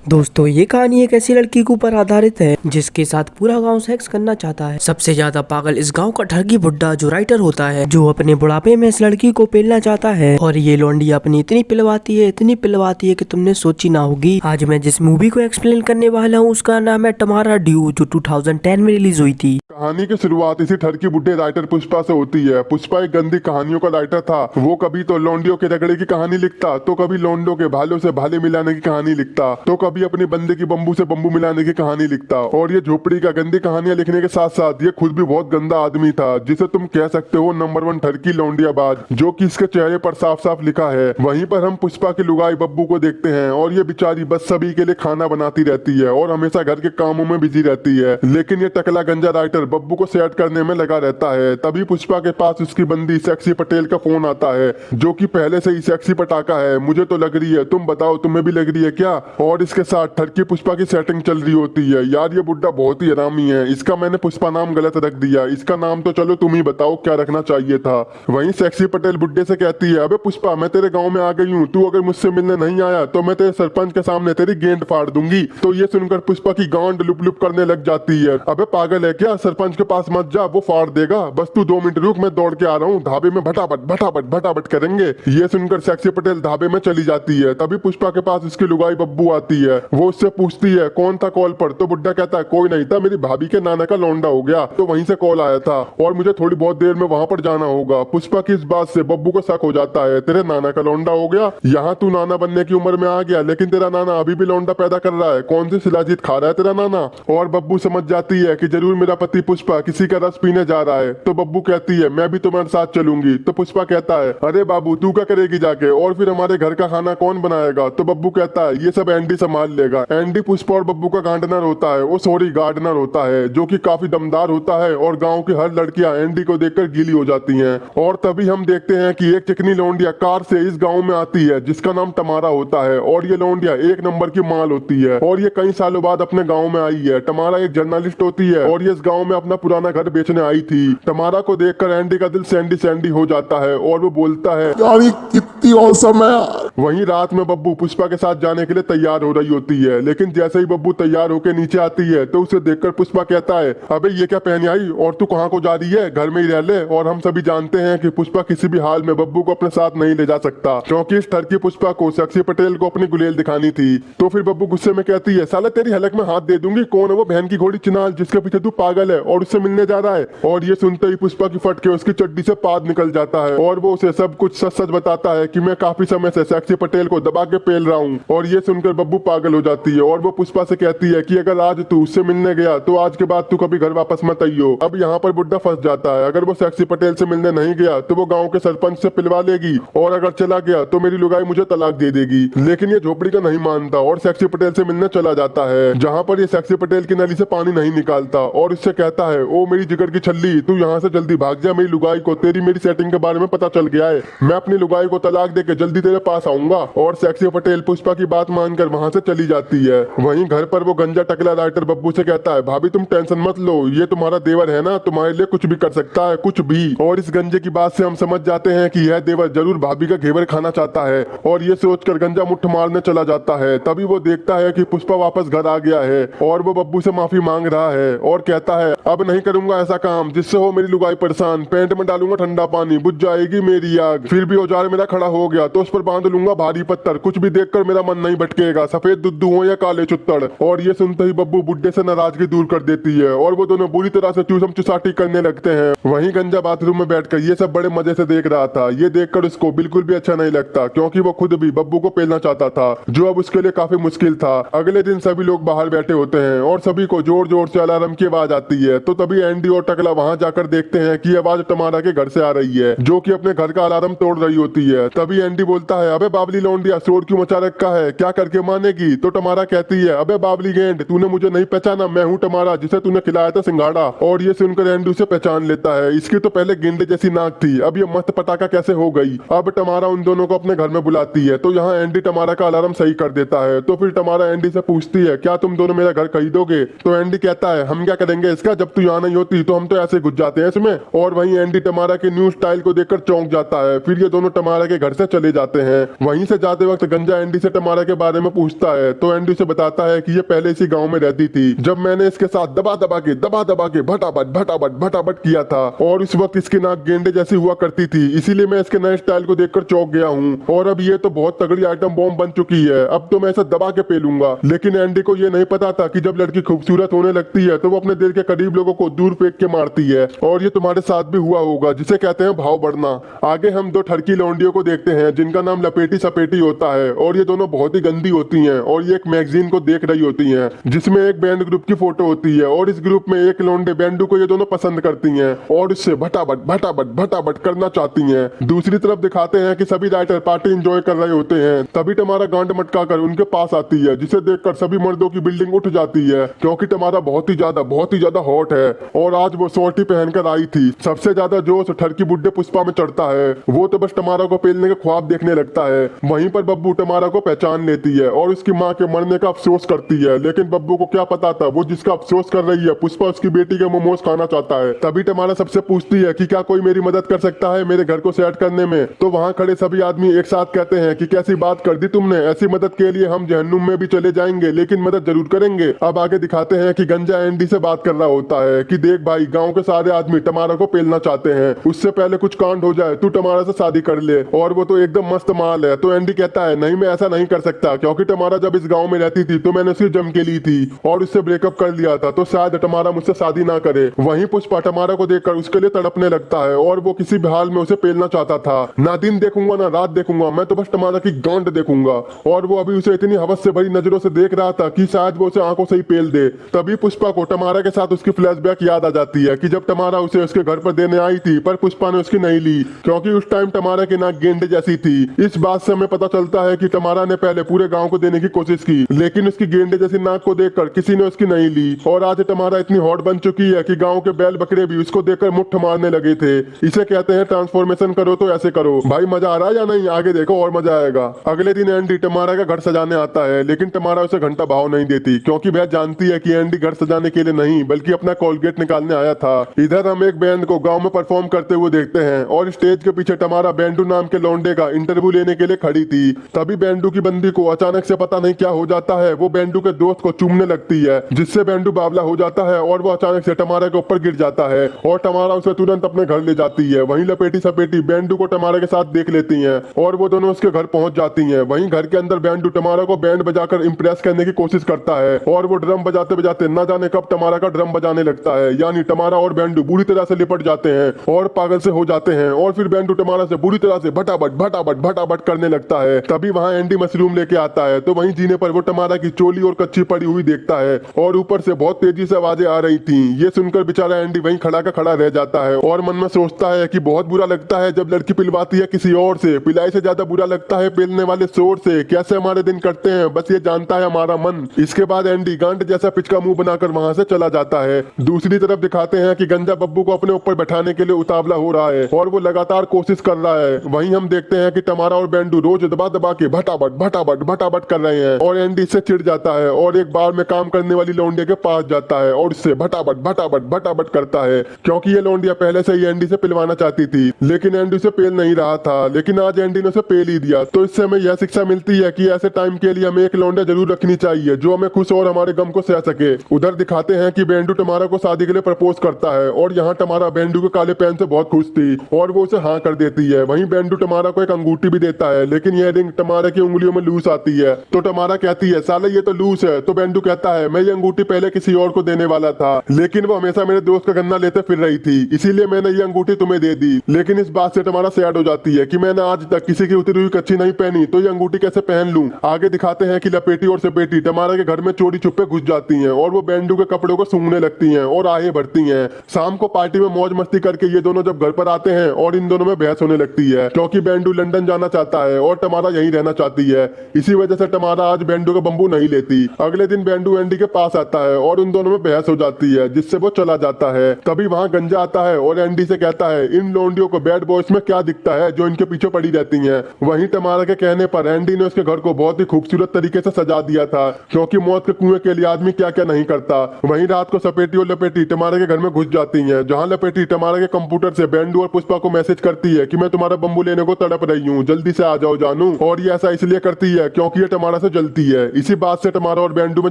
दोस्तों ये कहानी एक ऐसी लड़की के ऊपर आधारित है जिसके साथ पूरा गांव सेक्स करना चाहता है। सबसे ज्यादा पागल इस गांव का ठगी बुड्ढा जो राइटर होता है, जो अपने बुढ़ापे में इस लड़की को पेलना चाहता है। और ये लौंडी अपनी इतनी पिलवाती है कि तुमने सोची ना होगी। आज मैं जिस मूवी को एक्सप्लेन करने वाला हूँ उसका नाम है टमारा ड्यू, जो 2010 में रिलीज हुई थी। कहानी की शुरुआत इसी ठरकी बुड्ढे राइटर पुष्पा से होती है। पुष्पा एक गंदी कहानियों का राइटर था। वो कभी तो लौंडियों के रगड़े की कहानी लिखता, तो कभी लौंडों के भालों से भाले मिलाने की कहानी लिखता, तो कभी अपने बंदे की बम्बू से बम्बू मिलाने की कहानी लिखता। और ये झोपड़ी का गंदी कहानियां लिखने के साथ साथ ये खुद भी बहुत गंदा आदमी था, जिसे तुम कह सकते हो नंबर 1 ठरकी लौंडियाबाज, जो कि इसके चेहरे पर साफ साफ लिखा है। वहीं पर हम पुष्पा की लुगाई बब्बू को देखते हैं और ये बेचारी बस सभी के लिए खाना बनाती रहती है और हमेशा घर के कामों में बिजी रहती है। लेकिन ये टकला गंजा राइटर बब्बू को सेट करने में लगा रहता है। तभी पुष्पा के पास उसकी बंदी सेक्सी पटेल का फोन आता है, जो कि पहले से ही सेक्सी पटाखा है। मुझे तो लग रही है, तुम बताओ तुम्हें भी लग रही है क्या? और इसके साथ ठरकी पुष्पा की सेटिंग चल रही होती है। यार ये बुड्ढा बहुत ही हरामी है। इसका मैंने पुष्पा नाम गलत रख दिया। इसका नाम तो चलो तुम ही बताओ क्या रखना चाहिए था। वहीं सेक्सी पटेल बुड्ढे से कहती है, अबे पुष्पा मैं तेरे गाँव में आ गई हूँ, तू अगर मुझसे मिलने नहीं आया तो मैं तेरे सरपंच के सामने तेरी गेंद फाड़ दूंगी। तो ये सुनकर पुष्पा की गांड लुप लुप करने लग जाती है। अबे पागल है क्या? सरपंच के पास मत जा, वो फाड़ देगा। बस तू 2 मिनट रुक, मैं दौड़ के आ रहा हूँ। ढाबे में भटाभट करेंगे। ये सुनकर सेक्सी पटेल ढाबे में चली जाती है। तभी पुष्पा के पास उसकी लुगाई बब्बू आती है। वो उससे पूछती है कौन था कॉल पर? तो बुड्ढा कहता है कोई नहीं था, मेरी भाभी के नाना का लौंडा हो गया तो वहीं से कॉल आया था और मुझे थोड़ी बहुत देर में वहां पर जाना होगा। पुष्पा की इस बात से बब्बू को शक हो जाता है। तेरे नाना का लौंडा हो गया? यहाँ तू नाना बनने की उम्र में आ गया, लेकिन तेरा नाना अभी भी लौंडा पैदा कर रहा है। कौन सी शिलाजीत खा रहा है तेरा नाना? और बब्बू समझ जाती है कि जरूर मेरा पति पुष्पा किसी का रस पीने जा रहा है। तो बब्बू कहती है मैं भी तुम्हारे साथ चलूंगी। तो पुष्पा कहता है अरे बाबू तू क्या करेगी जाके, और फिर हमारे घर का खाना कौन बनाएगा? तो बब्बू कहता है ये सब एंडी संभाल लेगा। एंडी पुष्पा और बब्बू का गार्डनर होता है, वो सॉरी गार्डनर होता है, जो कि काफी दमदार होता है। और गांव की हर लड़कियां एंडी को देखकर गीली हो जाती हैं। और तभी हम देखते हैं कि एक चिकनी लौंडिया कार से इस गांव में आती है, जिसका नाम टमारा होता है। और ये लौंडिया एक नंबर की माल होती है और ये कई सालों बाद अपने गाँव में आई है। टमारा एक जर्नलिस्ट होती है और ये इस गाँव में अपना पुराना घर बेचने आई थी। टमारा को देखकर एंडी का दिल सैंडी सैंडी हो जाता है और वो बोलता है यार ये कितनी औसम है। वहीं रात में बब्बू पुष्पा के साथ जाने के लिए तैयार हो रही होती है, लेकिन जैसे ही बब्बू तैयार होकर नीचे आती है तो उसे देखकर पुष्पा कहता है अबे ये क्या पहन आई और तू कहाँ को जा रही है? घर में ही रह ले। और हम सभी जानते हैं कि पुष्पा किसी भी हाल में बब्बू को अपने साथ नहीं ले जा सकता, क्योंकि इस ठरकी पुष्पा को सेक्सी पटेल को अपनी गुलेल दिखानी थी। तो फिर बब्बू गुस्से में कहती है साला तेरी हलक में हाथ दे दूंगी। कौन है वो बहन की घोड़ी चिनाल जिसके पीछे तू पागल है और उससे मिलने जा रहा है? और ये सुनते ही पुष्पा की फट के उसकी चड्डी से पाद निकल जाता है और वो उसे सब कुछ सच सच बताता है कि मैं काफी समय से सेक्सी पटेल को दबा के पेल रहा हूँ। और ये सुनकर बब्बू पागल हो जाती है और वो पुष्पा से कहती है कि अगर आज तू उससे मिलने गया तो आज के बाद तू कभी घर वापस मत आइयो। अब यहाँ पर बुड्ढा फंस जाता है। अगर वो सेक्सी पटेल से मिलने नहीं गया तो वो गाँव के सरपंच से पिलवा लेगी, और अगर चला गया तो मेरी लुगाई मुझे तलाक दे देगी। लेकिन ये झोपड़ी का नहीं मानता और सेक्सी पटेल से मिलने चला जाता है, जहाँ पर ये सेक्सी पटेल की नली से पानी नहीं निकालता और उससे कहता है ओ मेरी जिगर की छल्ली, तू यहाँ से जल्दी भाग जा। मेरी लुगाई को तेरी मेरी सेटिंग के बारे में पता चल गया है। मैं अपनी लुगाई को तलाक देके जल्दी तेरे पास आऊंगा। और सेक्सी पटेल पुष्पा की बात मानकर वहां से चली जाती है। वहीं घर पर वो गंजा टकला राइटर बब्बू से कहता है भाभी तुम टेंशन मत लो, ये तुम्हारा देवर है ना, तुम्हारे लिए कुछ भी कर सकता है, कुछ भी। और इस गंजे की बात से हम समझ जाते हैं कि यह देवर जरूर भाभी का घेवर खाना चाहता है। और ये सोचकर गंजा मुट्ठ मारने चला जाता है। तभी वो देखता है कि पुष्पा वापस घर आ गया है और वो बब्बू से माफी मांग रहा है और कहता है अब नहीं करूंगा ऐसा काम जिससे हो मेरी लुगाई परेशान। पेंट में डालूंगा ठंडा पानी, बुझ जाएगी मेरी आग। फिर भी औजार मेरा खड़ा हो गया तो उस पर बांध लूंगा भारी पत्थर, कुछ भी देखकर मेरा मन नहीं भटकेगा, सफेद दुद्धू हो या काले चुत्तड़। और ये सुनते ही बब्बू बुड्ढे से नाराजगी दूर कर देती है और वो दोनों बुरी तरह से चूसम चुसाटी करने लगते हैं। वहीं गंजा बाथरूम में बैठकर ये सब बड़े मजे से देख रहा था। ये देखकर उसको बिल्कुल भी अच्छा नहीं लगता, क्योंकि वो खुद भी बब्बू को पेलना चाहता था, जो अब उसके लिए काफी मुश्किल था। अगले दिन सभी लोग बाहर बैठे होते हैं और सभी को जोर जोर से अलार्म की आवाज आती है। तो तभी एंडी और टकला वहां जाकर देखते हैं कि आवाज टमारा के घर से आ रही है, जो कि अपने घर का अलार्म तोड़ रही होती है। तभी एंडी बोलता है अबे बाबली लौंडिया शोर क्यों मचा रखा है, क्या करके मानेगी? तो टमारा कहती है अबे बाबली गेंड तूने मुझे नहीं पहचाना, मैं हूँ टमारा जिसे तूने खिलाया था सिंगाड़ा। और ये सुनकर एंडी उसे पहचान लेता है। इसकी तो पहले गेंडे जैसी नाक थी, अब ये मस्त पटाखा कैसे हो गई? अब टमारा उन दोनों को अपने घर में बुलाती है। तो यहाँ एंडी टमारा का अलार्म सही कर देता है। तो फिर टमारा एंडी से पूछती है क्या तुम दोनों मेरा घर खरीदोगे? तो एंडी कहता है हम क्या करेंगे इसका, जब तू यहाँ नहीं होती तो हम तो ऐसे घुस जाते हैं इसमें। और वहीं एंडी टमारा के न्यू स्टाइल को देखकर चौंक जाता है। फिर ये दोनों टमारा के घर से चले जाते हैं। वहीं से जाते वक्त गंजा एंडी से टमारा के बारे में पूछता है तो एंडी उसे बताता है कि ये पहले इसी गांव में रहती थी जब मैंने इसके साथ दबा दबा के भटाभट किया था, और इस वक्त इसकी नाक गेंडे जैसी हुआ करती थी, इसीलिए मैं इसके नए स्टाइल को देखकर चौंक गया हूँ, और अब ये तो बहुत तगड़ी आइटम बॉम्ब बन चुकी है, अब तो मैं इसे दबा के पेलूंगा। लेकिन एंडी को ये नहीं पता था कि जब लड़की खूबसूरत होने लगती है तो वो अपने दिल के करीब लोगों को दूर फेंक के मारती है, और ये तुम्हारे साथ भी हुआ होगा, जिसे कहते हैं भाव बढ़ना। आगे हम दो ठरकी लौंडियों को देखते हैं जिनका नाम लपेटी सपेटी होता है, और ये दोनों बहुत ही गंदी होती हैं, और ये एक मैगजीन को देख रही होती हैं जिसमें एक बैंड ग्रुप की फोटो होती है, और इस ग्रुप में एक लौंडे बैंडू को ये दोनों पसंद करती हैं और इससे भटाभट करना चाहती हैं। दूसरी तरफ दिखाते हैं कि सभी राइटर पार्टी एंजॉय कर रहे होते हैं, तभी टमारा गांड मटका कर उनके पास आती है, जिसे देखकर सभी मर्दों की बिल्डिंग उठ जाती है क्योंकि टमारा बहुत ही ज्यादा हॉट है, और आज वो शॉर्टी पहनकर आई थी। सबसे ज्यादा जोश ठरकी बुड्ढे पुष्पा में चढ़ता है, वो तो बस टमारा को पेलने के ख्वाब देखने लगता है। वहीं पर बब्बू टमारा को पहचान लेती है और उसकी माँ के मरने का अफसोस करती है, लेकिन बब्बू को क्या पता था वो जिसका अफसोस कर रही है पुष्पा उसकी बेटी के मोमोज खाना चाहता है। तभी टमारा सबसे पूछती है कि क्या कोई मेरी मदद कर सकता है मेरे घर को सेट करने में, तो वहाँ खड़े सभी आदमी एक साथ कहते हैं कि कैसी बात कर दी तुमने, ऐसी मदद के लिए हम जहन्नुम में भी चले जाएंगे लेकिन मदद जरूर करेंगे। अब आगे दिखाते हैं कि गंजा एंडी से बात कर रहा होता है कि देख भाई, गाँव के सारे आदमी टमारा को पेलना चाहते हैं, उससे पहले कुछ कांड हो जाए, तू टमारा से शादी कर ले, और वो तो एकदम मस्त माल है। तो एंडी कहता है नहीं, मैं ऐसा नहीं कर सकता, क्योंकि टमारा जब इस गांव में रहती थी तो मैंने उसे जम के ली थी और उससे ब्रेकअप कर लिया था, तो शायद टमारा मुझसे शादी ना करे। वहीं पुष्पा टमारा को देखकर उसके लिए तड़पने लगता है और वो किसी भी हाल में उसे पेलना चाहता था। ना दिन देखूंगा ना रात देखूंगा, मैं तो बस टमारा की गांड देखूंगा, और वो अभी उसे इतनी हवस से भरी नजरों से देख रहा था कि शायद वो उसे आंखों से ही पेल दे। तभी पुष्पा को टमारा के साथ उसकी फ्लैशबैक याद आ जाती है कि जब टमारा उसे उसके घर पर देने आई थी पर पुष्पा ने उसकी नहीं ली क्योंकि उस टाइम टमारा की नाक गेंडे जैसी थी। इस बात से हमें पता चलता है कि टमारा ने पहले पूरे गांव को देने की कोशिश की, लेकिन उसकी गेंडे जैसी नाक को देखकर किसी ने उसकी नहीं ली, और आज टमारा इतनी हॉट बन चुकी है कि गांव के बैल बकरे भी उसको देखकर मुट्ठ मारने लगे थे। इसे कहते हैं ट्रांसफॉर्मेशन करो तो ऐसे करो। भाई मजा आ रहा है या नहीं? आगे देखो और मजा आएगा। अगले दिन एंडी टमारा का घर सजाने आता है, लेकिन टमारा उसे घंटा भाव नहीं देती क्योंकि वह जानती है कि एंडी घर सजाने के लिए नहीं बल्कि अपना कोलगेट निकालने आया था। इधर हम एक बैंड को गांव में परफॉर्म करते हुए देखते हैं और स्टेज के पीछे टमारा बैंडू नाम के लौंडे का इंटरव्यू लेने के लिए खड़ी थी। तभी बैंडू की बंदी को अचानक से पता नहीं क्या हो जाता है, वो बैंडू के दोस्त को चूमने लगती है जिससे बैंडू बावला हो जाता है और वो अचानक से टमारा के ऊपर गिर जाता है और टमारा उसे तुरंत अपने घर ले जाती है। वहीं लपेटी सपेटी बैंडू को टमारा के साथ देख लेती हैं और वो दोनों उसके घर पहुंच जाती हैं। वहीं घर के अंदर बैंडू टमारा को बैंड बजाकर इंप्रेस करने की कोशिश करता है और वो ड्रम बजाते बजाते न जाने कब टमारा का ड्रम बजाने लगता है, यानी टमारा और बैंडू बुरी तरह से लिपट जाते हैं और पागल से हो जाते हैं, और फिर बैंडू टमारा से बुरी तरह से भटाभट करने लगता है। तभी वहां एंडी मशरूम लेके आता है, तो वहीं जीने पर वो टमारा की चोली और कच्ची पड़ी हुई देखता है और ऊपर से बहुत तेजी से आवाजें आ रही थी। ये सुनकर बेचारा एंडी वहीं खड़ा का खड़ा रह जाता है और मन में सोचता है कि बहुत बुरा लगता है जब लड़की पिलवाती है किसी और से, पिलाई से ज्यादा बुरा लगता है पेलने वाले शोर से। कैसे हमारे दिन कटते हैं बस ये जानता है हमारा मन। इसके बाद एंडी गांड जैसा पिचका मुंह बनाकर वहां से चला जाता है। दूसरी तरफ दिखाते हैं कि गंजा बब्बू को अपने ऊपर बैठाने के लिए उतावला हो रहा है और वो लगातार कोशिश कर रहा है। वहीं हम देखते हैं कि टमारा और बैंडू रोज दबा दबा के भटाभट कर रहे हैं और एंडी इससे चिढ़ जाता है और एक बार में काम करने वाली लौंडिया के पास जाता है और उससे भटाभट करता है क्योंकि ये लौंडिया पहले से ही एंडी से पिलवाना चाहती थी, लेकिन एंडी उसे पेल नहीं रहा था। लेकिन आज एंडी ने उसे पेल ही दिया। तो इससे हमें यह शिक्षा मिलती है कि ऐसे टाइम के लिए हमें एक लौंडिया जरूर रखनी चाहिए जो हमें खुश और हमारे गम को सह सके। उधर दिखाते हैं कि बैंडू टमारा को शादी के लिए प्रपोज करता है और यहाँ टमारा बैंडू के काले पेन से बहुत खुश थी और वो उसे हाँ कर देती है। वहीं बैंडू टमारा को एक अंगूठी भी देता है, लेकिन यह रिंग टमारा की उंगलियों में लूस आती है। तो टमारा कहती है साले ये तो लूस है। तो बैंडू कहता है मैं ये अंगूठी पहले किसी और को देने वाला था, लेकिन वो हमेशा मेरे दोस्त का गन्ना लेते फिर रही थी, इसीलिए मैंने ये अंगूठी तुम्हें दे दी। लेकिन इस बात से टमारा सैड हो जाती है कि मैंने आज तक किसी की उतरी हुई कच्ची नहीं पहनी, तो ये अंगूठी कैसे पहन लूं। आगे दिखाते हैं कि लपेटी और सपेटी टमारा के घर में चोरी छुपे घुस जाती हैं और वो बैंडू के कपड़ों को सूंघने लगती हैं और आहें भरती हैं। शाम को पार्टी में मौज मस्ती करके ये दोनों जब घर पर आते हैं और इन दोनों में बहस होने लगती है क्योंकि बैंडू लंदन जाना चाहता है और टमारा यहीं रहना चाहती है। इसी वजह से टमारा आज बैंडू का बम्बू नहीं लेती। अगले दिन बैंडू एंडी के पास आता है और उन दोनों में बहस हो जाती है जिससे वो चला जाता है। तभी वहां गंजा आता है और एंडी से कहता है इन लौंडियों को बैड बॉयज में क्या दिखता है जो इनके पीछे पड़ी रहती हैं। वहीं टमारा के कहने पर एंडी ने उसके घर को बहुत ही खूबसूरत तरीके से सजा दिया था क्योंकि मौत के कुएं के लिए आदमी क्या क्या नहीं करता। वहीं रात को सपेटी और लपेटी टमारा के घर में घुस जाती हैं, जहां लपेटी टमारा के कंप्यूटर से बैंडू और पुष्पा को मैसेज करती है कि मैं तुम्हारा बम्बू लेने को बहुत तड़प रही हूँ, जल्दी से आ जाओ जानू। और ये ऐसा इसलिए करती है क्योंकि ये टमारा से जलती है। इसी बात से टमारा और बेंडू में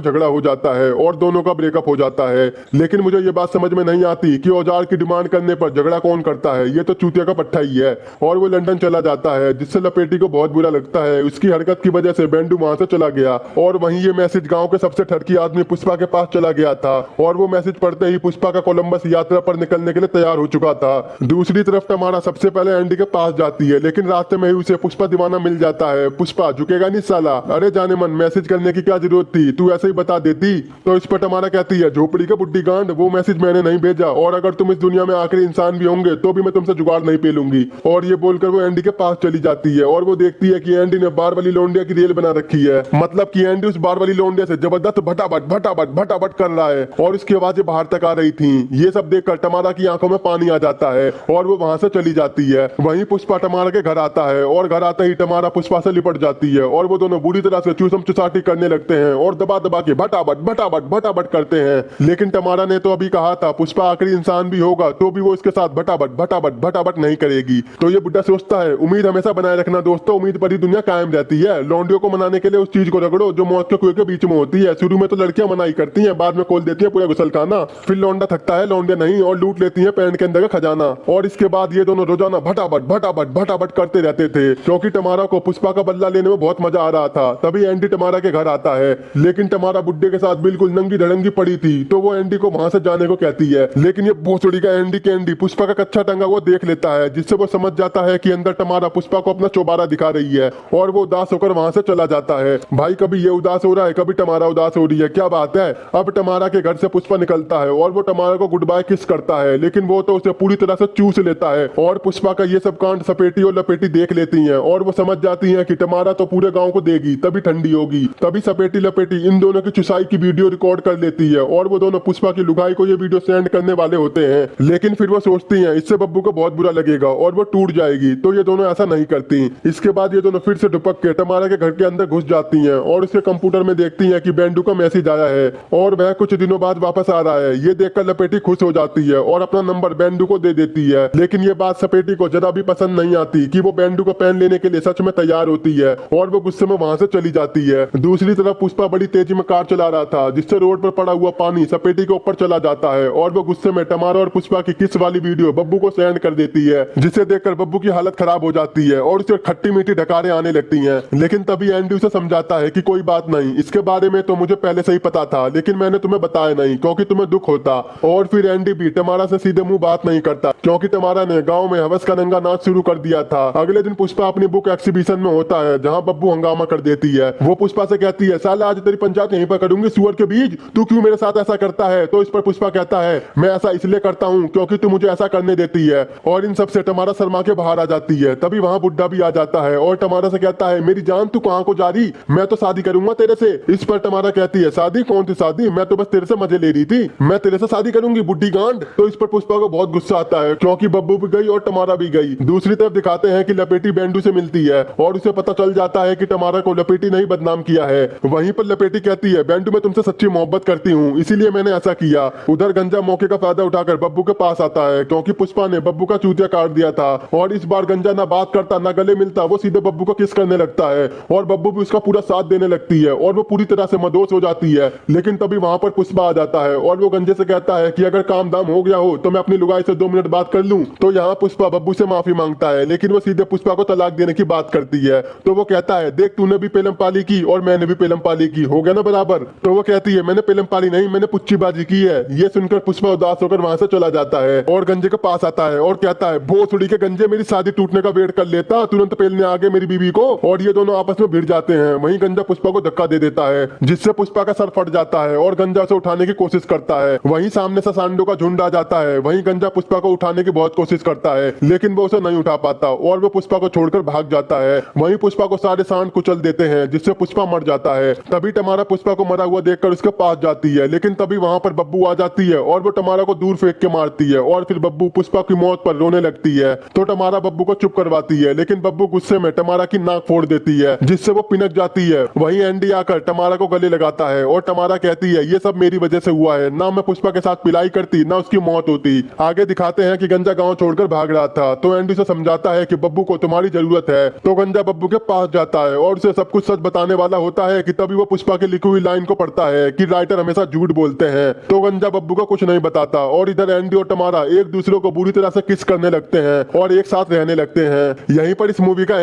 झगड़ा हो जाता है और दोनों का ब्रेकअप हो जाता है। लेकिन मुझे ये बात समझ में नहीं आती कि औजार की डिमांड करने पर झगड़ा कौन करता है। ये तो चूतिया का पट्टा ही है। और वो लंदन चला जाता है, जिससे लपेटी को बहुत बुरा लगता है। उसकी हरकत की वजह से बेंडू वहां से चला गया और वहीं ये मैसेज गांव के सबसे ठरकी आदमी पुष्पा के पास चला गया था। और वो मैसेज पढ़ते ही पुष्पा का कोलंबस यात्रा पर निकलने के लिए तैयार हो चुका था। दूसरी तरफ टमारा सबसे पहले एंडी के पास जाती है, लेकिन रास्ते में ही उसे पुष्पा दीवाना मिल जाता है। पुष्पा झुकेगा नहीं साला, अरे जाने मन मैसेज करने की क्या जरूरत थी, तू ऐसे ही बता देती। तो इस पर टमारा कहती है, झोपड़ी का बुड्ढी गांड, वो मैसेज मैंने नहीं भेजा और अगर तुम इस दुनिया में आखिरी इंसान भी होंगे तो भी मैं तुमसे जुगाड़ नहीं पेलूंगी। और ये बोलकर वो एंडी के पास चली जाती है और वो देखती है कि एंडी ने बार वाली लौंडिया की रेल बना रखी है। मतलब कि एंडी उस बार वाली लौंडिया से जबरदस्त भटाभट भटाभट भटाभट कर रहा है और उसकी आवाजें बाहर तक आ रही थी। ये सब देखकर टमारा की आंखों में पानी आ जाता है और वो वहां से चली जाती है। वहीं पुष्पा टमारा के घर आता है और घर आते ही टमारा पुष्पा से लिपट जाती है और वो दोनों बुरी तरह से चूसम चुसाटी करने लगते हैं और दबा दबा के भटाभट भटाभट भटाभट करते हैं। लेकिन टमारा ने तो अभी कहा था पुष्पा आखिरी इंसान भी होगा तो भी वो इसके साथ भटाभट भटाभट भटाभट नहीं करेगी। तो ये बुड्ढा सोचता है, उम्मीद हमेशा बनाए रखना दोस्तों, उम्मीद पर ही दुनिया कायम रहती है। लौंडियों को मनाने के लिए उस चीज को रगड़ो जो मौत के कुएं के बीच में होती है। शुरू में तो लड़कियां मनाई करती हैं, बाद में खोल देती है पूरा गुसल खाना। फिर लौंडा थकता है, लौंडिया नहीं, और लूट लेती है पैंट के अंदर का खजाना। और इसके बाद ये दोनों रोजाना भटाभट भटाभट भटाभट करते रहते थे क्योंकि टमारा को पुष्पा का बदला लेने में बहुत मजा आ रहा था। तभी एंडी टमारा के घर आता है, लेकिन टमारा बुड्ढे के साथ बिल्कुल नंगी धड़ंगी पड़ी थी। तो वो एंडी को वहां से जाने को कहती है, लेकिन ये भोसड़ी का एंडी के एंडी पुष्पा का कच्चा टंगा वो देख लेता है, जिससे वो समझ जाता है कि अंदर टमारा पुष्पा को अपना चौबारा दिखा रही है और वो उदास होकर वहां से चला जाता है। भाई कभी ये उदास हो रहा है, कभी टमारा उदास हो रही है, क्या बात है। अब टमारा के घर से पुष्पा निकलता है और वो टमारा को गुड बाय किस करता है, लेकिन वो तो उसे पूरी तरह से चूस लेता है। और पुष्पा का ये सब कांड सपेटी और लपेटी देख लेती हैं और वो समझ जाती हैं कि टमारा तो पूरे गांव को देगी तभी ठंडी होगी। तभी सपेटी लपेटी इन दोनों की चुसाई की वीडियो रिकॉर्ड कर लेती है और वो दोनों पुष्पा की लुगाई को ये वीडियो सेंड करने वाले होते हैं। लेकिन फिर वो सोचती हैं इससे बब्बू को बहुत बुरा लगेगा और वो टूट जाएगी, तो ये दोनों ऐसा नहीं करती। इसके बाद ये दोनों फिर से दुपक के टमारा के घर के अंदर घुस जाती हैं और उसके कंप्यूटर में देखती हैं कि बेंडू का मैसेज आया है और वह कुछ दिनों बाद वापस आ रहा है। ये देखकर लपेटी खुश हो जाती है और अपना नंबर बेंडू को दे देती है। लेकिन ये बात सपेटी को जरा भी पसंद नहीं आती कि वो बेंडू को पेन लेने के लिए सच में तैयार होती है और वो गुस्से में वहां से चली जाती है। दूसरी तरफ पुष्पा बड़ी तेजी में कार चला रहा था, जिससे रोड पर पड़ा हुआ पानी सपेटी के ऊपर चला जाता है और वो गुस्से में टमारा और पुष्पा की किस वाली वीडियो बब्बू को सेंड कर देती है, जिसे देखकर बब्बू की हालत खराब हो जाती है और उसे खट्टी मीठी ढकारें आने लगती हैं। लेकिन तभी एंडी उसे समझाता है कि कोई बात नहीं, इसके बारे में तो मुझे पहले से ही पता था, लेकिन मैंने तुम्हें बताया नहीं क्योंकि तुम्हें दुख होता। और फिर एंडी भी टमारा से सीधे मुंह बात नहीं करता क्योंकि टमारा ने गांव में हवस का नंगा नाच शुरू कर दिया था। अगले दिन पुष्पा अपनी बुक एग्जीबिशन में होता है जहां बब्बू हंगामा कर देती है। वो पुष्पा से कहती है, साले आज तेरी पंचायत यहीं पर करूंगी सुअर के बीज, तू क्यों मेरे साथ ऐसा करता है। तो इस पर पुष्पा कहता है, मैं ऐसा इसलिए करता हूँ क्योंकि तू मुझे ऐसा करने देती है। और इन सब से टमारा शर्मा के बाहर आ जाती है। तभी वहां बुड्ढा भी आ जाता है और टमारा से कहता है, मेरी जान तू कहाँ को जा रही, मैं तो शादी करूंगा तेरे से। इस पर टमारा कहती है, शादी कौन सी शादी, मैं तो बस तेरे से मजे ले रही थी, मैं तेरे से शादी करूंगी बुड्ढी गांड। तो इस पर पुष्पा को बहुत गुस्सा आता है क्योंकि बब्बू भी गई और टमारा भी गई। दूसरी तरफ दिखाते हैं कि लपेटी बेंडू से मिलती है और उसे पता चल जाता है कि टमारा को लपेटी नहीं बदनाम किया है। वहीं पर लपेटी कहती है, बेंडू मैं तुमसे सच्ची मोहब्बत करती हूँ इसीलिए मैंने ऐसा किया। उधर गंजा मौके का फायदा उठाकर बब्बू के पास आता है क्योंकि पुष्पा ने बब्बू का चूतिया काट दिया था और इस बार गंजा ना बात करता ना गले मिलता, वो सीधे बब्बू को किस करने लगता है और बब्बू भी उसका पूरा साथ देने लगती है और वो पूरी तरह से मदोश हो जाती है। लेकिन तभी वहां पर पुष्पा आ जाता है और वो गंजे से कहता है कि अगर काम दाम हो गया हो तो मैं अपनी लुगाई से 2 मिनट बात कर लूं। तो यहाँ पुष्पा बब्बू से माफी मांगता है लेकिन वो सीधे पुष्पा को तलाक देने की बात करती है। तो वो कहता है, देख तूने भी पेलम पाली की और मैंने भी पेलम पाली की, हो गया ना बराबर। तो वो कहती है, मैंने पेलम पाली नहीं, मैंने पुच्चीबाजी की है। ये सुनकर पुष्पा उदास होकर वहां से चला जाता है और गंजे के पास आता है और कहता है, भोसड़ी के गंजे मेरी शादी टूटने का वेट कर लेता, तुरंत पेलने आगे मेरी बीवी को। और ये दोनों आपस में भिड़ जाते हैं। वहीं गंजा पुष्पा को धक्का दे देता है जिससे पुष्पा का सर फट जाता है और गंजा उसे उठाने की कोशिश करता है। वहीं सामने से सांडों का झुंड आ जाता है। वहीं गंजा पुष्पा को उठाने की बहुत कोशिश करता है लेकिन वो उसे नहीं उठा पाता और वो पुष्पा को छोड़कर भाग जाता है। वहीं पुष्पा को सारे सांड कुचल देते हैं जिससे पुष्पा मर जाता है। तभी टमारा पुष्पा को मरा हुआ देखकर उसके पास जाती है लेकिन तभी वहां पर बब्बू आ जाती है और वो टमारा को दूर फेंक के मारती है और फिर बब्बू पुष्पा की मौत पर रोने लगती है। तो टमारा बब्बू को चुप करवाती है लेकिन बब्बू गुस्से में टमारा की नाक फोड़ देती है जिससे वो पिनक जाती है। वहीं एंडी आकर टमारा को गले लगाता है और टमारा कहती है, ये सब मेरी वजह से हुआ है, ना मैं पुष्पा के साथ पिलाई करती ना उसकी मौत होती। आगे दिखाते हैं कि गंजा गांव छोड़कर भाग रहा था तो एंडी से समझाता है कि बब्बू को तुम्हारी जरूरत है। तो गंजा बब्बू के पास जाता है और उसे सब कुछ सच बताने वाला होता है कि तभी वो पुष्पा की लिखी हुई लाइन को पढ़ता है कि राइटर हमेशा झूठ बोलते हैं। तो गंजा बब्बू को कुछ नहीं बताता और इधर एंडी और तमारा एक दूसरे को बुरी तरह से किस करने लगते हैं और एक साथ रहने लगते हैं। यहीं पर इस मूवी का